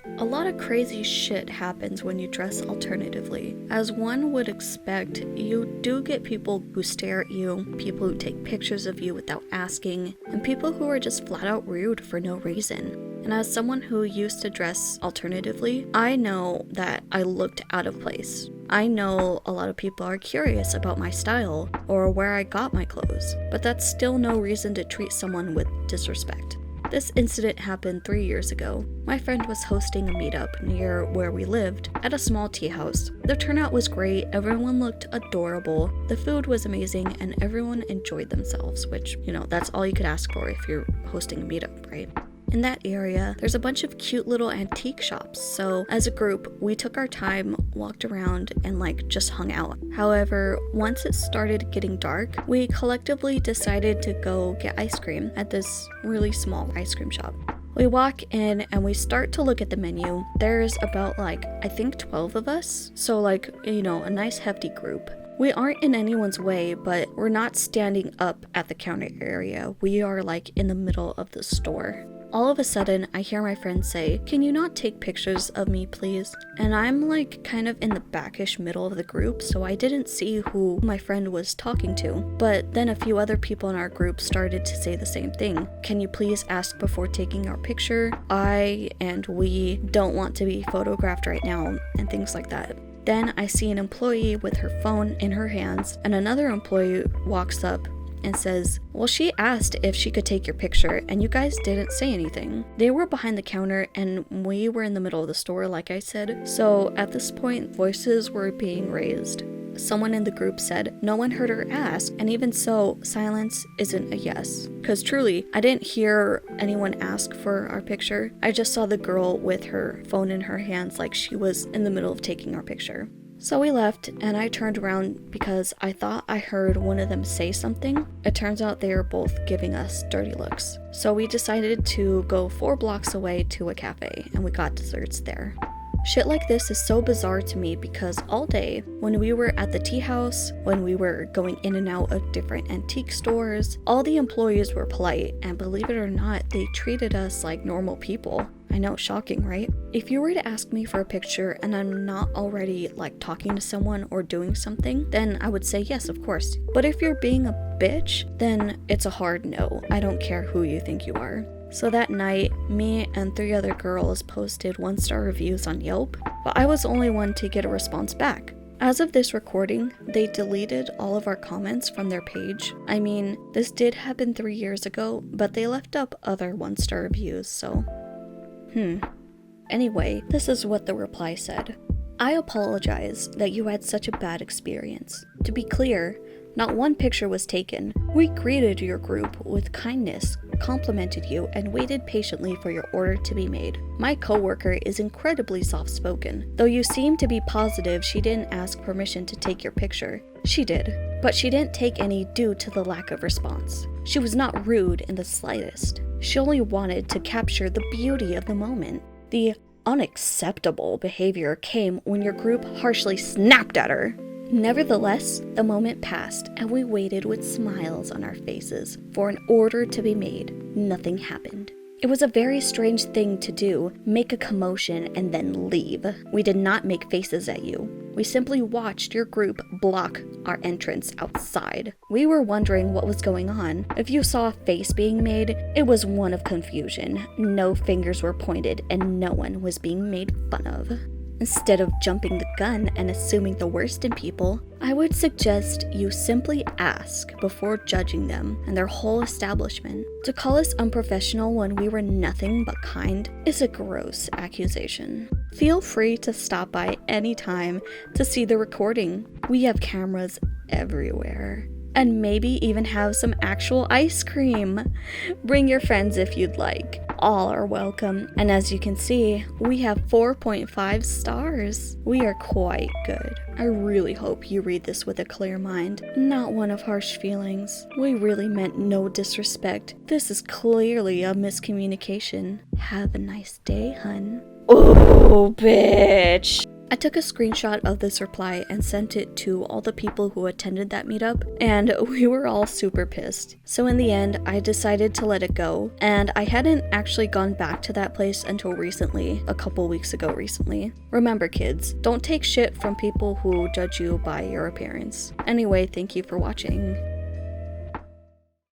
A lot of crazy shit happens when you dress alternatively. As one would expect, you do get people who stare at you, people who take pictures of you without asking, and people who are just flat out rude for no reason. And as someone who used to dress alternatively, I know that I looked out of place. I know a lot of people are curious about my style or where I got my clothes, but that's still no reason to treat someone with disrespect. This incident happened 3 years ago. My friend was hosting a meetup near where we lived at a small tea house. The turnout was great, everyone looked adorable, the food was amazing, and everyone enjoyed themselves, which, that's all you could ask for if you're hosting a meetup, right? In that area, there's a bunch of cute little antique shops, so as a group, we took our time, walked around, and just hung out. However, once it started getting dark, we collectively decided to go get ice cream at this really small ice cream shop. We walk in and we start to look at the menu. There's about I think 12 of us, so a nice hefty group. We aren't in anyone's way, but we're not standing up at the counter area. We are in the middle of the store. All of a sudden, I hear my friend say, "Can you not take pictures of me, please?" And I'm kind of in the backish middle of the group, so I didn't see who my friend was talking to. But then a few other people in our group started to say the same thing. "Can you please ask before taking our picture? I and we don't want to be photographed right now," and things like that. Then I see an employee with her phone in her hands, and another employee walks up and says, "Well, she asked if she could take your picture, and you guys didn't say anything." They were behind the counter, and we were in the middle of the store, like I said, so at this point, voices were being raised. Someone in the group said, "No one heard her ask," and even so, silence isn't a yes. Because truly, I didn't hear anyone ask for our picture. I just saw the girl with her phone in her hands like she was in the middle of taking our picture. So we left, and I turned around because I thought I heard one of them say something. It turns out they were both giving us dirty looks. So we decided to go 4 blocks away to a cafe, and we got desserts there. Shit like this is so bizarre to me because all day, when we were at the tea house, when we were going in and out of different antique stores, all the employees were polite, and believe it or not, they treated us like normal people. I know, shocking, right? If you were to ask me for a picture and I'm not already talking to someone or doing something, then I would say yes, of course. But if you're being a bitch, then it's a hard no. I don't care who you think you are. So that night, me and 3 other girls posted 1-star reviews on Yelp, but I was the only one to get a response back. As of this recording, they deleted all of our comments from their page. I mean, this did happen 3 years ago, but they left up other 1-star reviews, so... Anyway, this is what the reply said. "I apologize that you had such a bad experience. To be clear, not one picture was taken. We greeted your group with kindness, complimented you, and waited patiently for your order to be made. My coworker is incredibly soft-spoken. Though you seem to be positive she didn't ask permission to take your picture. She did, but she didn't take any due to the lack of response. She was not rude in the slightest. She only wanted to capture the beauty of the moment. The unacceptable behavior came when your group harshly snapped at her. Nevertheless, the moment passed, and we waited with smiles on our faces for an order to be made. Nothing happened. It was a very strange thing to do, make a commotion and then leave. We did not make faces at you. We simply watched your group block our entrance outside. We were wondering what was going on. If you saw a face being made, it was one of confusion. No fingers were pointed and no one was being made fun of. Instead of jumping the gun and assuming the worst in people, I would suggest you simply ask before judging them and their whole establishment. To call us unprofessional when we were nothing but kind is a gross accusation. Feel free to stop by anytime to see the recording. We have cameras everywhere. And maybe even have some actual ice cream. Bring your friends if you'd like. All are welcome. And as you can see, we have 4.5 stars. We are quite good. I really hope you read this with a clear mind, not one of harsh feelings. We really meant no disrespect. This is clearly a miscommunication. Have a nice day, hun. Oh, bitch. I took a screenshot of this reply and sent it to all the people who attended that meetup, and we were all super pissed. So in the end, I decided to let it go, and I hadn't actually gone back to that place until recently, a couple weeks ago recently. Remember kids, don't take shit from people who judge you by your appearance. Anyway, thank you for watching.